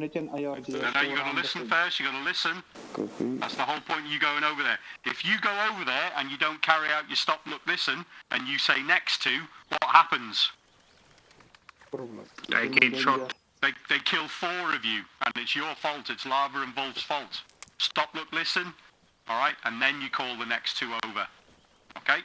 you got to listen first. You got to listen. That's the whole point of you going over there. If you go over there and you don't carry out your stop, look, listen, and you say next to, what happens? They get shot. They kill 4 of you, and it's your fault. It's Lava and Wolf's fault. Stop, look, listen. All right, and then you call the next 2 over. Okay?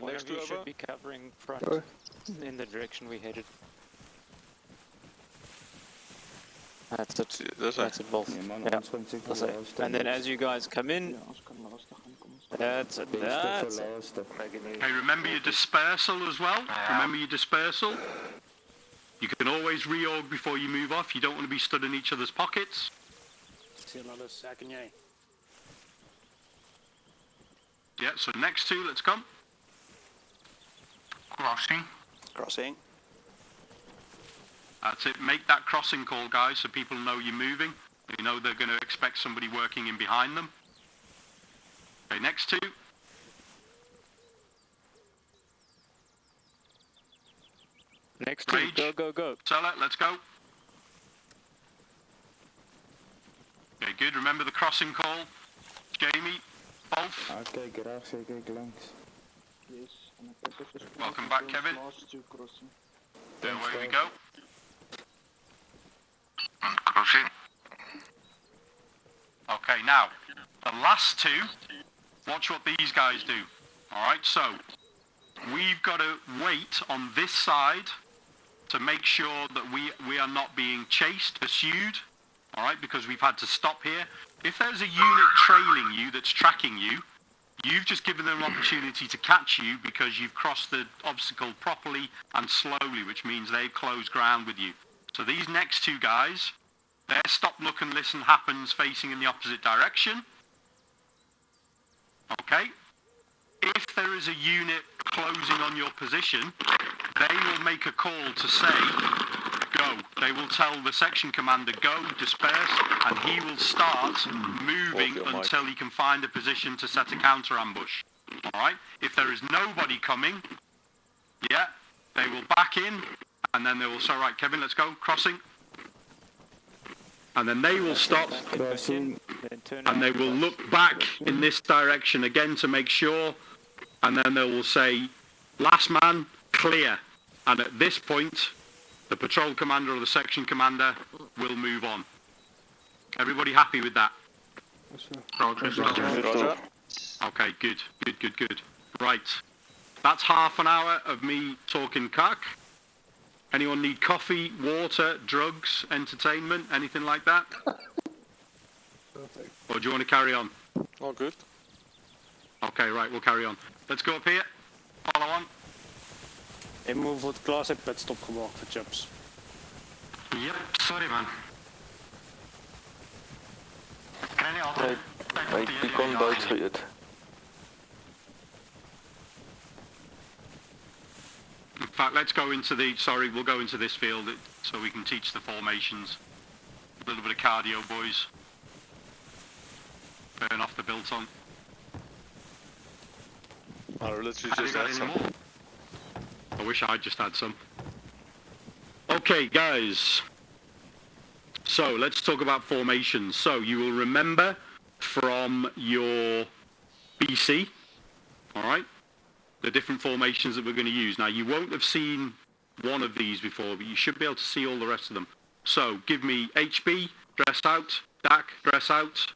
Next to should be covering front in the direction we headed. That's it. That's it, Wolf. Yeah, that's it. And then as you guys come in, that's it. That's it. Hey, remember your dispersal as well. Remember your dispersal. You can always reorg before you move off. You don't want to be stood in each other's pockets. Yeah, so next 2, let's come. Crossing. That's it. Make that crossing call, guys, so people know you're moving. You know they're going to expect somebody working in behind them. Okay, next 2. Next 2, go, go, go. Seller, let's go. Okay, good. Remember the crossing call. Jamie, Wolf. Okay, graag zeker langs. Welcome back, Kevin. There, away we go. Crossing. Okay, now, the last 2, watch what these guys do. Alright, so, we've got to wait on this side to make sure that we are not being chased, pursued. Alright, because we've had to stop here. If there's a unit trailing you that's tracking you, you've just given them an opportunity to catch you because you've crossed the obstacle properly and slowly, which means they've closed ground with you. So these next 2 guys, their stop, look and listen happens facing in the opposite direction. Okay? If there is a unit closing on your position, they will make a call to say, go. They will tell the section commander, go, disperse, and he will start moving until he can find a position to set a counter ambush. Alright? If there is nobody coming, yeah, they will back in, and then they will say, right, Kevin, let's go, crossing. And then they will stop, and they will look back in this direction again to make sure, and then they will say, last man, clear. And at this point, the patrol commander or the section commander will move on. Everybody happy with that? Roger. Okay, good. Right. That's half an hour of me talking cock. Anyone need coffee, water, drugs, entertainment, anything like that? Or do you want to carry on? All good. Okay, right, we'll carry on. Let's go up here. Follow on. En moet voor het klaar zijn petstop gemaakt voor chips. Yep, sorry man. Ik kon Duits geübt. In fact, let's go into we'll go into this field so we can teach the formations. A little bit of cardio, boys. Burn off the biltong. I'll literally just add some. I wish I just had some. Okay, guys. So, let's talk about formations. So, you will remember from your BC, alright, the different formations that we're going to use. Now, you won't have seen one of these before, but you should be able to see all the rest of them. So, give me HB, dress out, DAC, dress out,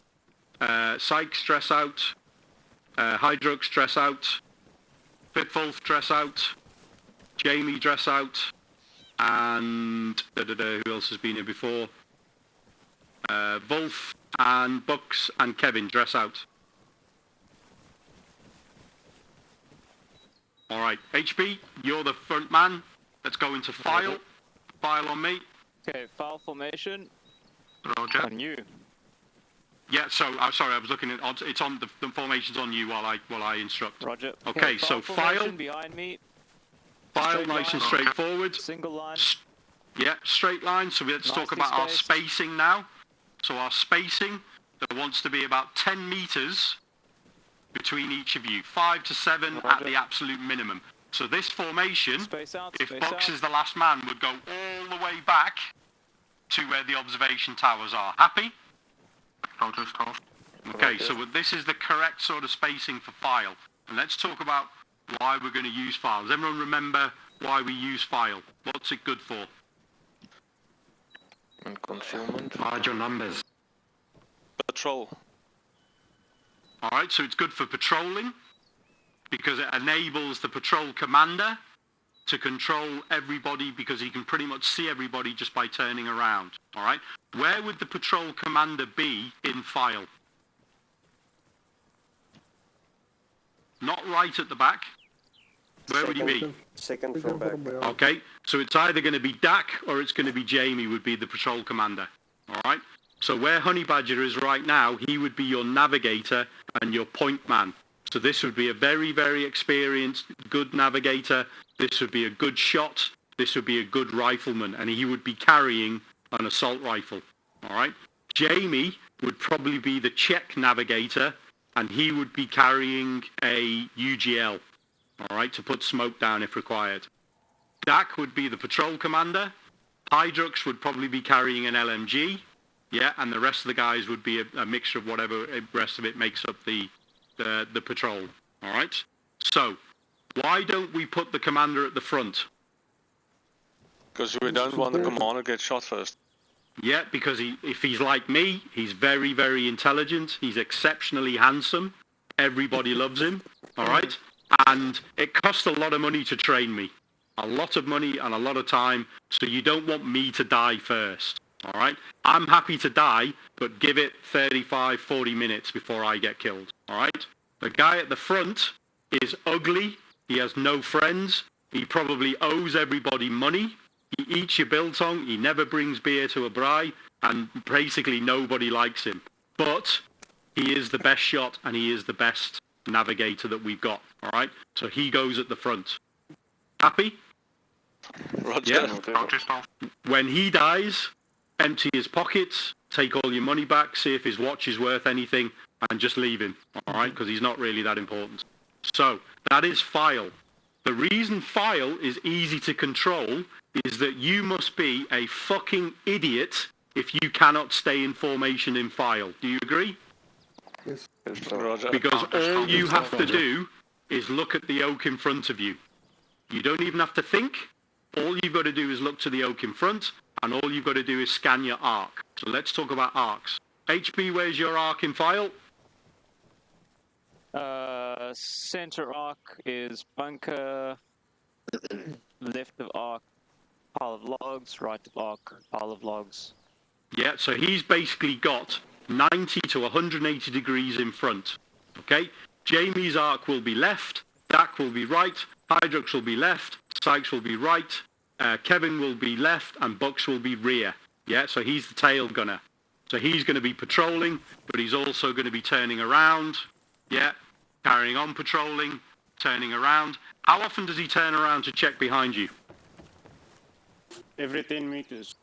Sykes, dress out, Hydrux, dress out, Pitwolf, dress out, Jamie, dress out, and who else has been here before? Wolf and Bucks and Kevin, dress out. Alright, HB, you're the front man. Let's go into file. File on me. Okay, file formation. Roger. On you. Yeah, so I'm sorry, I was looking at it's on the formation's on you while I instruct. Roger. Okay, so file behind me. File nice and straightforward. Single line. Yeah, straight line. So let's talk about our spacing now. So our spacing, there wants to be about 10 meters between each of you. 5 to 7 at the absolute minimum. So this formation, Space out, if space Bucks out. is the last man, would go all the way back to where the observation towers are. Happy? Roger, Staff. Okay, so this is the correct sort of spacing for file. And let's talk about why we're going to use file. Does everyone remember why we use file? What's it good for? And concealment. Larger numbers. Patrol. Alright, so it's good for patrolling because it enables the patrol commander to control everybody because he can pretty much see everybody just by turning around. Alright, where would the patrol commander be in file? Not right at the back. Where would he be? Second from back. Okay, so it's either going to be Dak or it's going to be Jamie would be the patrol commander. Alright, so where Honey Badger is right now, he would be your navigator and your point man. So this would be a very, very experienced, good navigator. This would be a good shot. This would be a good rifleman, and he would be carrying an assault rifle. Alright, Jamie would probably be the Czech navigator, and he would be carrying a UGL. Alright, to put smoke down if required. Dak would be the patrol commander. Hydrux would probably be carrying an LMG. Yeah, and the rest of the guys would be a mixture of whatever the rest of it makes up the patrol. Alright? So, why don't we put the commander at the front? Because we don't want the commander to get shot first. Yeah, because if he's like me, he's very, very intelligent. He's exceptionally handsome. Everybody loves him. Alright? And it costs a lot of money to train me. A lot of money and a lot of time, so you don't want me to die first. Alright? I'm happy to die, but give it 35, 40 minutes before I get killed. Alright? The guy at the front is ugly. He has no friends. He probably owes everybody money. He eats your biltong. He never brings beer to a braai. And basically nobody likes him. But he is the best shot and he is the best navigator that we've got. Alright? So he goes at the front. Happy? Roger. Yeah. Roger, Staff. When he dies, empty his pockets, take all your money back, see if his watch is worth anything, and just leave him, alright? Because he's not really that important. So, that is file. The reason file is easy to control is that you must be a fucking idiot if you cannot stay in formation in file. Do you agree? Roger. Because all you have to do is look at the oak in front of you. You don't even have to think. All you've got to do is look to the oak in front, and all you've got to do is scan your arc. So let's talk about arcs. HB, where's your arc in file? Center arc is bunker, left of arc, pile of logs, right of arc, pile of logs. Yeah, so he's basically got 90 to 180 degrees in front. Okay? Jamie's arc will be left, Dak will be right, Hydrux will be left, Sykes will be right, Kevin will be left, and Bucks will be rear. Yeah, so he's the tail gunner. So he's going to be patrolling, but he's also going to be turning around. Yeah, carrying on patrolling, turning around. How often does he turn around to check behind you? Every 10 meters.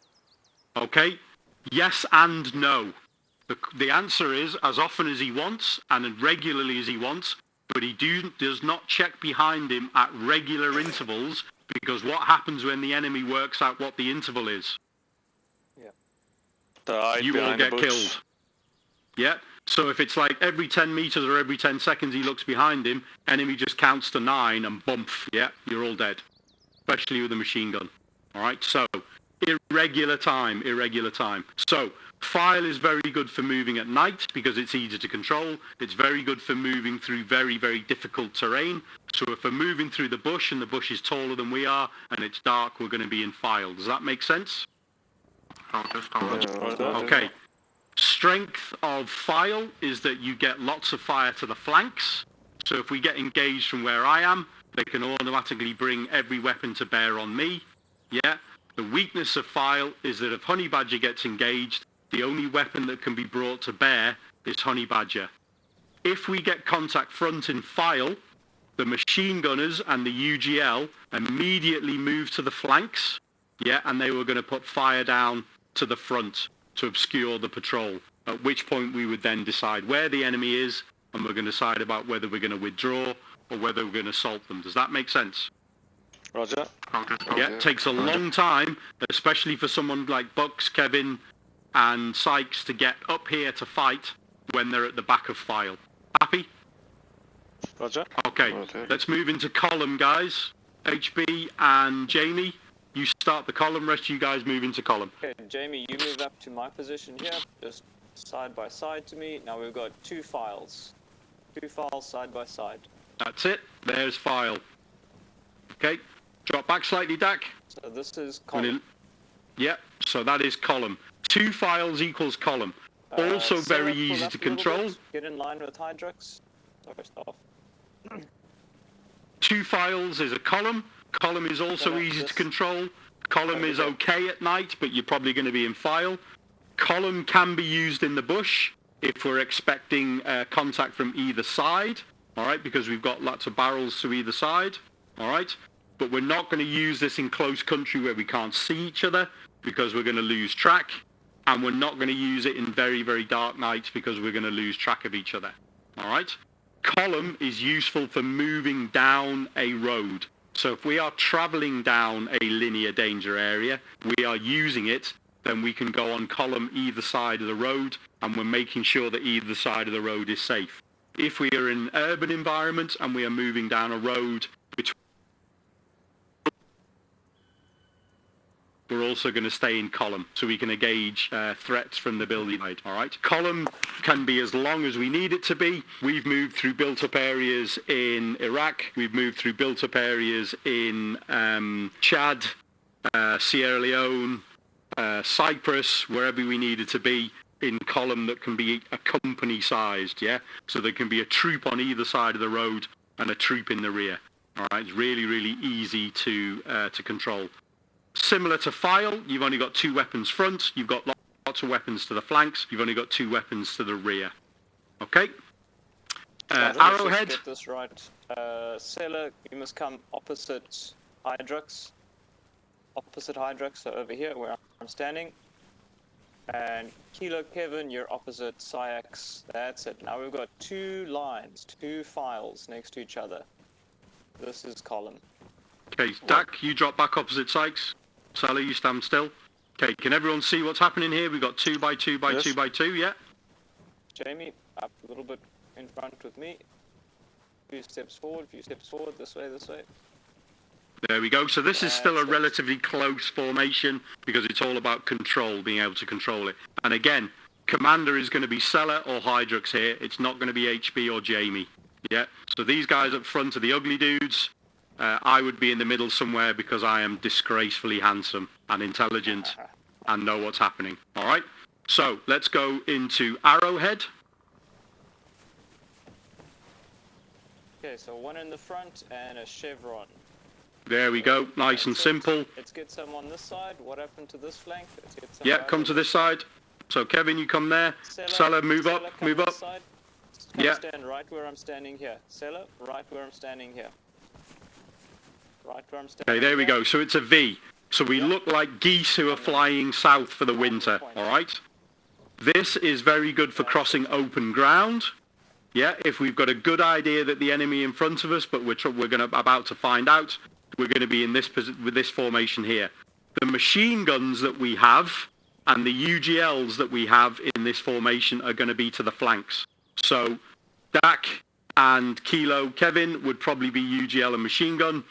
Okay, yes and no. The answer is as often as he wants and as regularly as he wants, but he does not check behind him at regular intervals, because what happens when the enemy works out what the interval is? You all get killed. Yeah, so if it's like every 10 meters or every 10 seconds he looks behind him, enemy just counts to 9 and bump, yeah, you're all dead. Especially with a machine gun. Alright, so irregular time. So file is very good for moving at night because it's easy to control. It's very good for moving through very, very difficult terrain. So if we're moving through the bush and the bush is taller than we are and it's dark, we're going to be in file. Does that make sense? Okay. Strength of file is that you get lots of fire to the flanks. So if we get engaged from where I am, they can automatically bring every weapon to bear on me. Yeah. The weakness of file is that if Honey Badger gets engaged, the only weapon that can be brought to bear is Honey Badger. If we get contact front in file, the machine gunners and the UGL immediately move to the flanks. Yeah, and they were going to put fire down to the front to obscure the patrol, at which point we would then decide where the enemy is and we're going to decide about whether we're going to withdraw or whether we're going to assault them. Does that make sense? Roger. Yeah, it takes a long time, especially for someone like Bucks, Kevin, and Sykes to get up here to fight when they're at the back of file. Happy? Roger. Okay, let's move into column, guys. HB and Jamie, you start the column, rest of you guys move into column. Okay, Jamie, you move up to my position here, just side by side to me. Now we've got 2 files. 2 files side by side. That's it, there's file. Okay, drop back slightly, Dak. So this is column. Yeah, so that is column. 2 files equals column. Also very Pull easy up to a little control. bit, get in line with Hydrux. Sorry, stop. 2 files is a column. Column is also No, easy to this- control. Column is okay at night, but you're probably going to be in file. Column can be used in the bush if we're expecting contact from either side, all right, because we've got lots of barrels to either side, all right? But we're not going to use this in close country where we can't see each other because we're going to lose track, and we're not going to use it in very, very dark nights because we're going to lose track of each other, all right? Column is useful for moving down a road. So if we are traveling down a linear danger area, we are using it, then we can go on column either side of the road, and we're making sure that either side of the road is safe. If we are in an urban environment and we are moving down a road between, we're also going to stay in column so we can engage threats from the building side, all right? Column can be as long as we need it to be. We've moved through built-up areas in Iraq. We've moved through built-up areas in Chad, Sierra Leone, Cyprus, wherever we needed to be, in column that can be a company sized, yeah? So there can be a troop on either side of the road and a troop in the rear, all right? It's really, really easy to control. Similar to file, you've only got 2 weapons front, you've got lots of weapons to the flanks, you've only got 2 weapons to the rear. Okay? Arrowhead. Let's get this right. Sailor, you must come opposite Hydrux. Opposite Hydrux, so over here where I'm standing. And Kilo Kevin, you're opposite Syax. That's it. Now we've got 2 lines, 2 files next to each other. This is column. Okay, Dak, you drop back opposite Sykes. Sally, you stand still. Okay, can everyone see what's happening here? We've got 2 by 2 by 2 by 2, yeah? Jamie, up a little bit in front with me. Few steps forward, this way, this way. There we go. So this is still a relatively close formation because it's all about control, being able to control it. And again, commander is going to be Seller or Hydrux here. It's not going to be HB or Jamie. Yeah. So these guys up front are the ugly dudes. I would be in the middle somewhere because I am disgracefully handsome and intelligent and know what's happening. All right. So let's go into Arrowhead. Okay, so 1 in the front and a chevron. There we go. Nice and simple. Let's get some on this side. What happened to this flank? Let's get some. Yeah, come to this side. So Kevin, you come there. Seller, move up, move up. Yeah. Stand right where I'm standing here. Seller, right where I'm standing here. Right where I'm standing. Okay, there we go. So it's a V. So we look like geese who are flying south for the winter. All right. This is very good for crossing open ground. Yeah, if we've got a good idea that the enemy in front of us, but we're about to find out, we're going to be in this with this formation here. The machine guns that we have and the UGLs that we have in this formation are going to be to the flanks. So Dak and Kilo Kevin would probably be UGL and machine gun,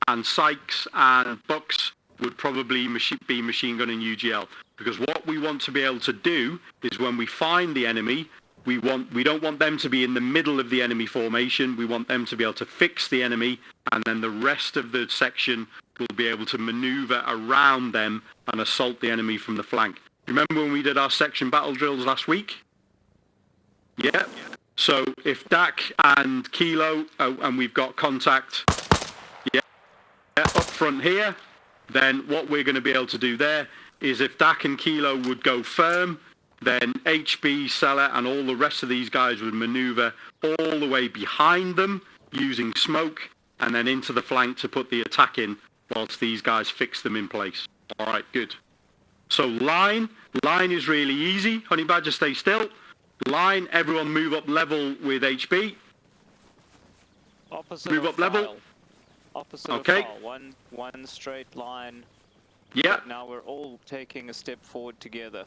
and Sykes and Bucks would probably be machine gun and UGL. Because what we want to be able to do is when we find the enemy, we don't want them to be in the middle of the enemy formation. We want them to be able to fix the enemy, and then the rest of the section will be able to maneuver around them and assault the enemy from the flank. Remember when we did our section battle drills last week? Yeah. So if Dak and Kilo, and we've got contact, up front here, then what we're going to be able to do there is if Dak and Kilo would go firm, then HB, Seller, and all the rest of these guys would maneuver all the way behind them using smoke and then into the flank to put the attack in whilst these guys fix them in place. All right, good. So line is really easy. Honey Badger, stay still. line, everyone move up level with HB. Opposite Move of up level. file. Opposite Okay. of file. One straight line. Yeah. But now we're all taking a step forward together.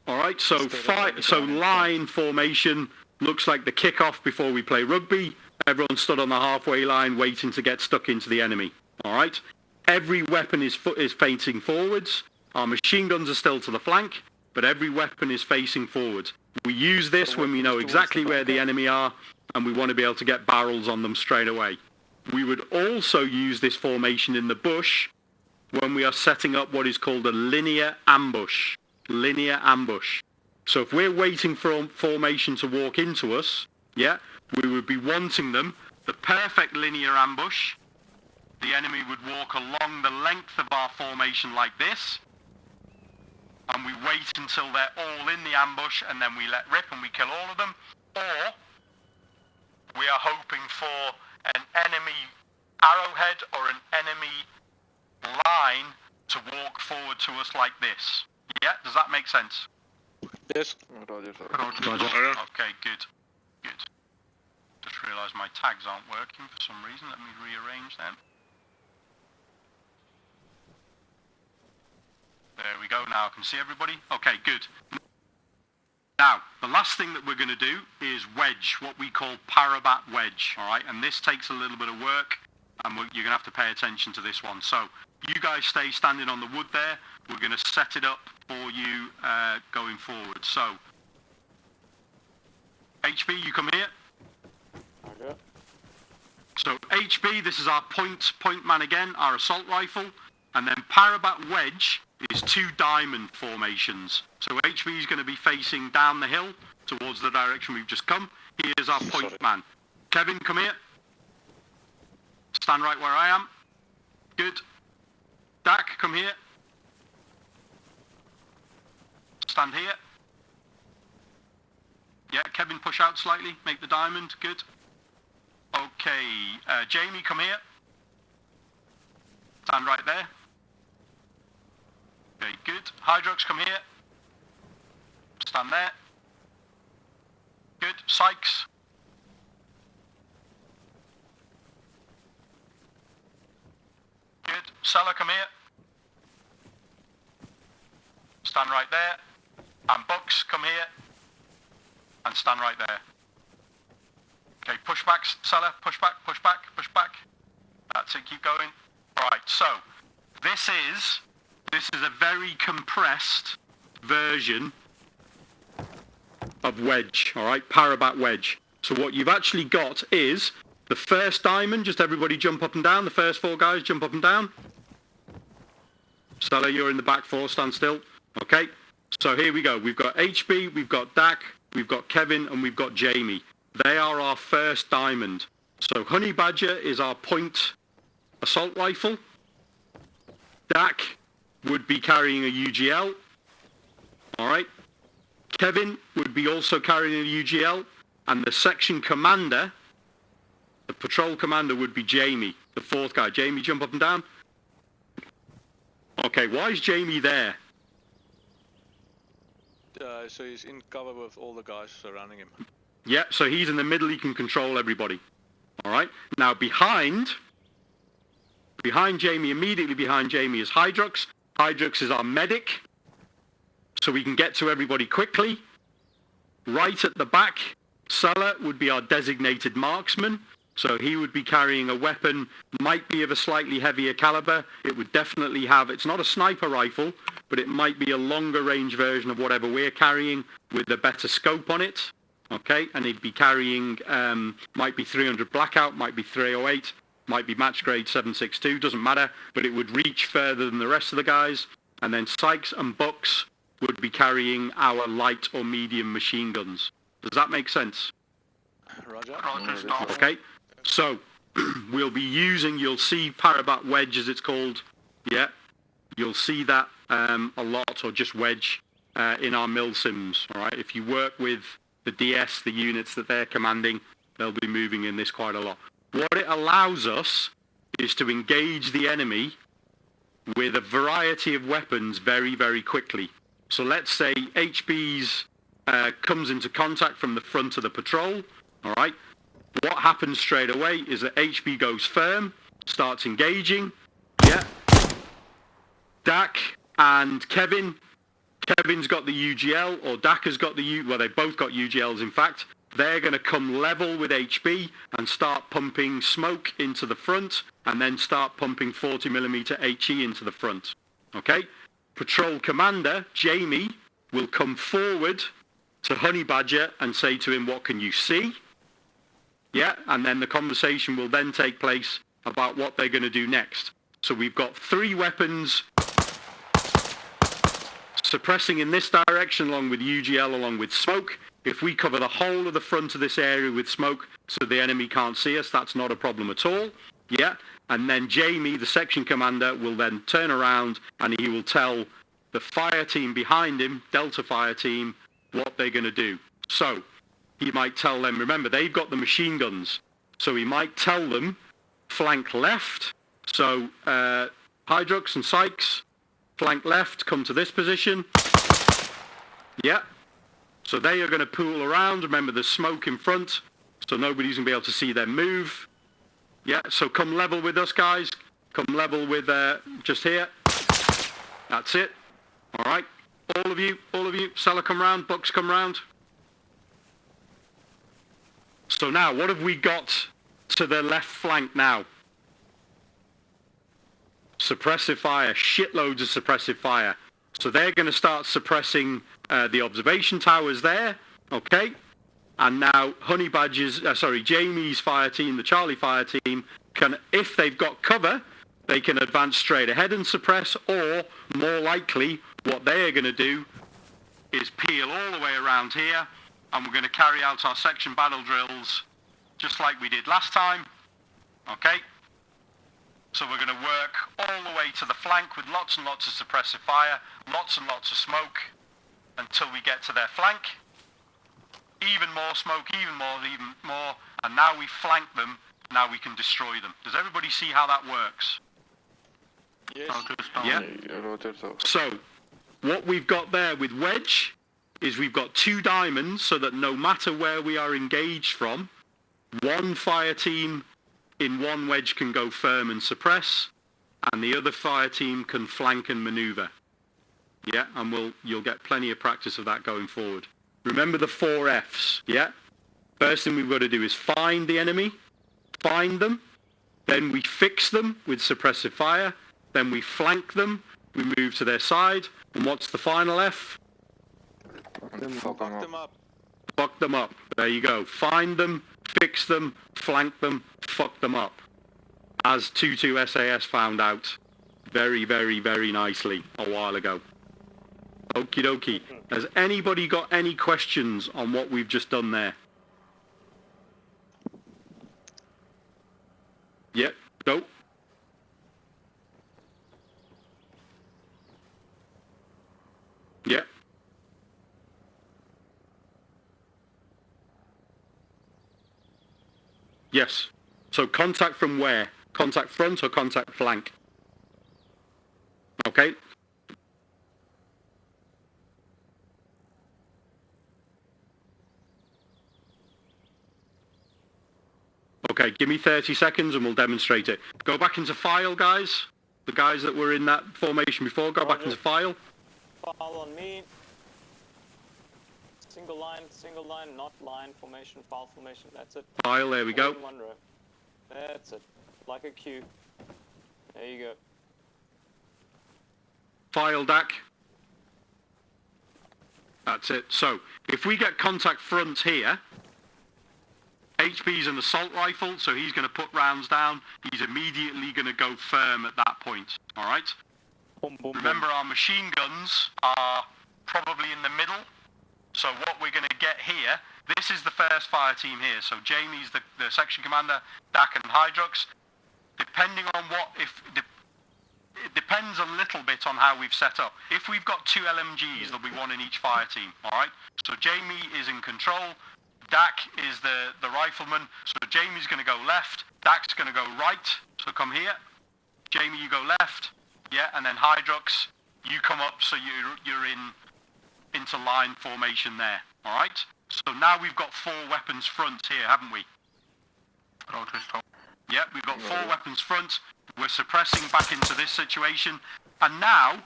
All right. So Instead of so going in line formation looks like the kickoff before we play rugby. Everyone stood on the halfway line, waiting to get stuck into the enemy. All right. Every weapon is facing forwards. Our machine guns are still to the flank, but every weapon is facing forwards. We use this when we know exactly where the enemy are, and we want to be able to get barrels on them straight away. We would also use this formation in the bush when we are setting up what is called a linear ambush. Linear ambush. So if we're waiting for a formation to walk into us, yeah, we would be wanting them, the perfect linear ambush. The enemy would walk along the length of our formation like this, and we wait until they're all in the ambush, and then we let rip and we kill all of them. Or we are hoping for an enemy arrowhead or an enemy line to walk forward to us like this. Yeah, does that make sense? Yes. Roger, sir. Roger. Okay, good. Good. Just realised my tags aren't working for some reason. Let me rearrange them. There we go, now I can see everybody. Okay, good. Now, the last thing that we're going to do is wedge, what we call parabat wedge, all right? And this takes a little bit of work, and you're going to have to pay attention to this one. So, you guys stay standing on the wood there. We're going to set it up for you going forward. So, HB, you come here. Okay. So, HB, this is our point man again, our assault rifle. And then parabat wedge is 2 diamond formations. So HB is going to be facing down the hill towards the direction we've just come. He is our point man. Kevin, come here. Stand right where I am. Good. Dak, come here. Stand here. Yeah, Kevin, push out slightly. Make the diamond. Good. Okay, Jamie, come here. Stand right there. Okay, good. Hydrox, come here. Stand there. Good. Sykes. Good. Sella, come here. Stand right there. And Bucks, come here. And stand right there. Okay, push back, Sella. Push back, push back, push back. That's it, keep going. Alright, so this is a very compressed version of wedge, all right, parabat wedge. So what you've actually got is the first diamond, just everybody jump up and down, the first 4 guys jump up and down. Stella, you're in the back 4, stand still. Okay, so here we go. We've got HB, we've got Dak, we've got Kevin, and we've got Jamie. They are our first diamond. So Honey Badger is our point assault rifle. Dak would be carrying a UGL. All right. Kevin would be also carrying a UGL. And the section commander, the patrol commander, would be Jamie, the 4th guy. Jamie, jump up and down. Okay, why is Jamie there? So he's in cover with all the guys surrounding him. Yeah, so he's in the middle, he can control everybody. All right. Now behind Jamie, immediately behind Jamie is Hydrox. Hydrox is our medic, so we can get to everybody quickly. Right at the back, Sella would be our designated marksman, so he would be carrying a weapon, might be of a slightly heavier caliber. It would definitely have, it's not a sniper rifle, but it might be a longer range version of whatever we're carrying with a better scope on it. Okay, and he'd be carrying, might be 300 Blackout, might be 308, might be match grade 762, doesn't matter, but it would reach further than the rest of the guys. And then Sykes and Bucks would be carrying our light or medium machine guns. Does that make sense? Roger. Okay, so we'll be using, you'll see parabat wedge as it's called, yeah, you'll see that a lot, or just wedge in our mil sims, all right? If you work with the DS, the units that they're commanding, they'll be moving in this quite a lot. What it allows us is to engage the enemy with a variety of weapons very, very quickly. So let's say HB's comes into contact from the front of the patrol. All right. What happens straight away is that HB goes firm, starts engaging. Yeah. Dak and Kevin. Kevin's got the UGL, or Dak has got the well, they both got UGLs, in fact. They're going to come level with HB and start pumping smoke into the front, and then start pumping 40mm HE into the front. Okay? Patrol Commander, Jamie, will come forward to Honey Badger and say to him, what can you see? Yeah, and then the conversation will then take place about what they're going to do next. So we've got 3 weapons suppressing in this direction along with UGL, along with smoke. If we cover the whole of the front of this area with smoke so the enemy can't see us, that's not a problem at all. Yeah, and then Jamie, the section commander, will then turn around and he will tell the fire team behind him, Delta fire team, what they're going to do. So he might tell them, remember, they've got the machine guns, so he might tell them, flank left. So Hydrux and Sykes, flank left, come to this position. Yeah. So they are going to pool around. Remember, there's smoke in front, so nobody's going to be able to see them move. Yeah, so come level with us, guys. Come level with just here. That's it. All right. All of you. Seller, come round. Bucks, come round. So now, what have we got to the left flank now? Suppressive fire. Shitloads of suppressive fire. So they're going to start suppressing the observation towers there, okay? And now Jamie's fire team, the Charlie fire team, can, if they've got cover, they can advance straight ahead and suppress, or more likely, what they are going to do is peel all the way around here, and we're going to carry out our section battle drills just like we did last time, okay? So we're going to work all the way to the flank with lots and lots of suppressive fire, lots and lots of smoke, until we get to their flank. Even more smoke, even more, and now we flank them, now we can destroy them. Does everybody see how that works? Yes. Yeah? So, what we've got there with Wedge is we've got 2 diamonds, so that no matter where we are engaged from, one fire team in one wedge can go firm and suppress, and the other fire team can flank and maneuver. Yeah, and you'll get plenty of practice of that going forward. Remember the 4 Fs, yeah? First thing we've got to do is find the enemy, find them, then we fix them with suppressive fire, then we flank them, we move to their side, and what's the final F? Fuck them up. Fuck them up. There you go. Find them, fix them, flank them, fuck them up. As 22 SAS found out very, very, very nicely a while ago. Okie dokie. Has anybody got any questions on what we've just done there? Yep, go. Yep. Yes. So contact from where? Contact front or contact flank? Okay. Okay, give me 30 seconds and we'll demonstrate it. Go back into file, guys. The guys that were in that formation before, go back into file. File on me. Single line, not line formation, file formation, that's it. File, there we go. All in one row. That's it. Like a queue. There you go. File DAC. That's it. So, if we get contact front here, HB's an assault rifle, so he's going to put rounds down. He's immediately going to go firm at that point, alright? Remember, our machine guns are probably in the middle. So what we're going to get here, this is the first fire team here. So Jamie's the section commander, Dak and Hydrux. Depending on it depends a little bit on how we've set up. If we've got 2 LMGs, there'll be 1 in each fire team, alright? So Jamie is in control. Dak is the rifleman. So Jamie's going to go left. Dak's going to go right. So come here. Jamie, you go left. Yeah, and then Hydrux, you come up so you're into line formation there. All right. So now we've got 4 weapons front here, haven't we? Yeah, we've got 4 weapons front. We're suppressing back into this situation, and now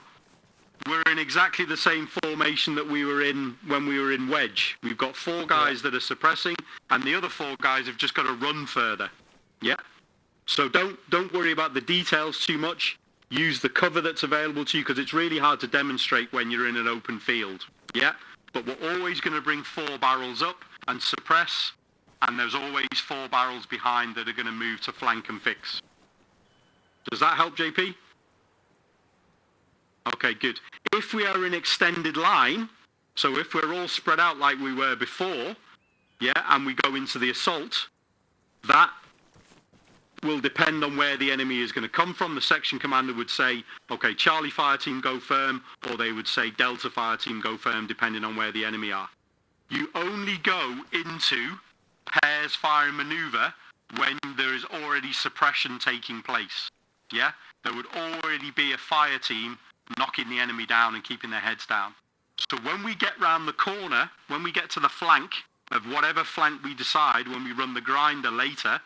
we're in exactly the same formation that we were in when we were in Wedge. We've got 4 guys that are suppressing, and the other 4 guys have just got to run further. Yeah. So don't worry about the details too much. Use the cover that's available to you, because it's really hard to demonstrate when you're in an open field. Yeah. But we're always going to bring 4 barrels up and suppress, and there's always 4 barrels behind that are going to move to flank and fix. Does that help, JP? Okay, good. If we are in extended line, so if we're all spread out like we were before, yeah, and we go into the assault, that will depend on where the enemy is going to come from. The section commander would say, okay, Charlie fire team go firm, or they would say Delta fire team go firm, depending on where the enemy are. You only go into pairs fire and maneuver when there is already suppression taking place. Yeah? There would already be a fire team knocking the enemy down and keeping their heads down. So when we get round the corner, when we get to the flank of whatever flank we decide when we run the grinder later,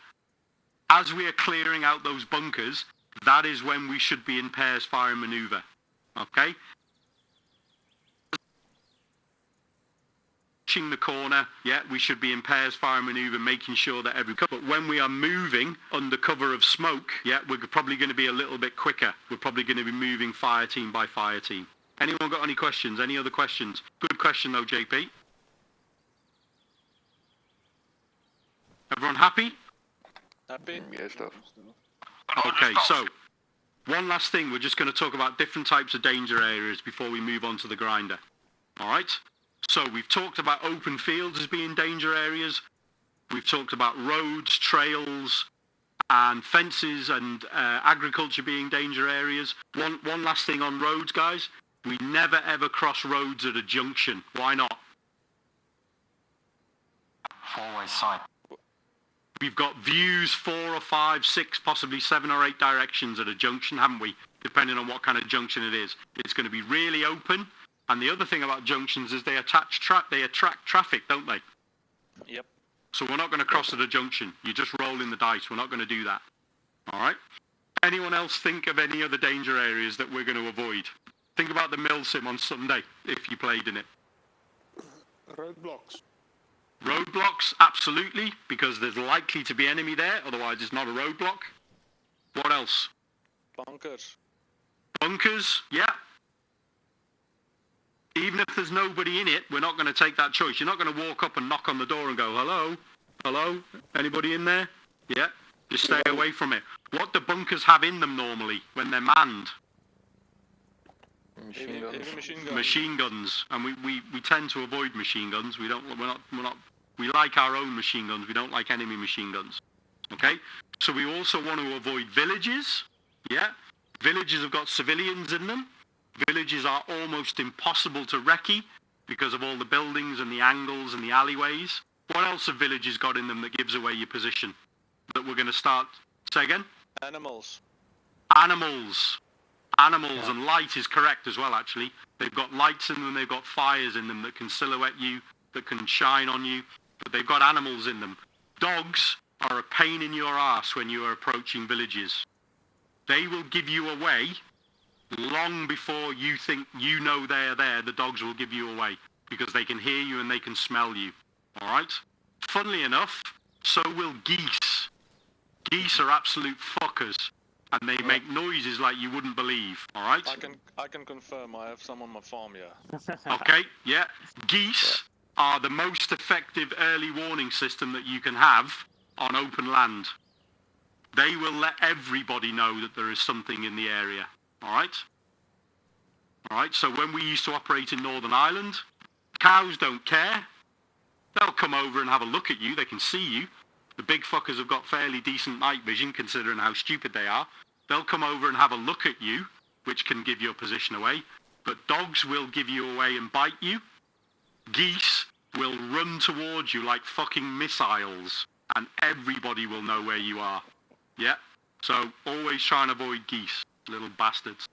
as we are clearing out those bunkers, that is when we should be in pairs fire and maneuver. Okay? The corner, yeah, we should be in pairs fire and maneuver, making sure that but when we are moving under cover of smoke, yeah, we're probably going to be a little bit quicker. We're probably going to be moving fire team by fire team. Anyone got any questions? Any other questions? Good question though, JP. Everyone happy? Happy? Yeah, stuff. Okay, so one last thing. We're just going to talk about different types of danger areas before we move on to the grinder. All right? So we've talked about open fields as being danger areas. We've talked about roads, trails, and fences and agriculture being danger areas. One last thing on roads, guys. We never ever cross roads at a junction. Why not? 4-way side. We've got views 4 or 5, 6, possibly 7 or 8 directions at a junction, haven't we? Depending on what kind of junction it is. It's going to be really open. And the other thing about junctions is they attract traffic, don't they? Yep. So we're not going to cross at a junction. You're just rolling the dice. We're not going to do that. All right? Anyone else think of any other danger areas that we're going to avoid? Think about the mill sim on Sunday, if you played in it. Roadblocks. Roadblocks, absolutely, because there's likely to be enemy there. Otherwise, it's not a roadblock. What else? Bunkers. Bunkers, yeah. Even if there's nobody in it, we're not going to take that choice. You're not going to walk up and knock on the door and go, hello? Hello? Anybody in there? Yeah? Just stay away from it. What do bunkers have in them normally when they're manned? Machine guns. Heavy machine guns. Machine guns. And we tend to avoid machine guns. We like our own machine guns. We don't like enemy machine guns. Okay? So we also want to avoid villages. Yeah? Villages have got civilians in them. Villages are almost impossible to recce because of all the buildings and the angles and the alleyways. What else have villages got in them that gives away your position? That we're going to start... Say again? Animals. Animals. Animals, and light is correct as well, actually. They've got lights in them, they've got fires in them that can silhouette you, that can shine on you, but they've got animals in them. Dogs are a pain in your arse when you are approaching villages. They will give you away long before you think you know they're there. The dogs will give you away because they can hear you and they can smell you. All right? Funnily enough, so will geese. Geese are absolute fuckers, and they make noises like you wouldn't believe. All right? I can confirm. I have some on my farm. Yeah. Okay, yeah. Geese are the most effective early warning system that you can have on open land. They will let everybody know that there is something in the area. All right? All right, so when we used to operate in Northern Ireland, cows don't care. They'll come over and have a look at you. They can see you. The big fuckers have got fairly decent night vision, considering how stupid they are. They'll come over and have a look at you, which can give your position away. But dogs will give you away and bite you. Geese will run towards you like fucking missiles, and everybody will know where you are. Yeah? So always try and avoid geese, little bastards.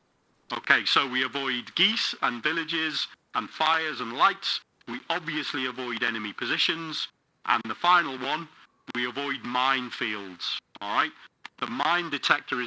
Okay, so we avoid geese and villages and fires and lights. we obviously avoid enemy positions. And the final one, we avoid minefields. All right? The mine detector is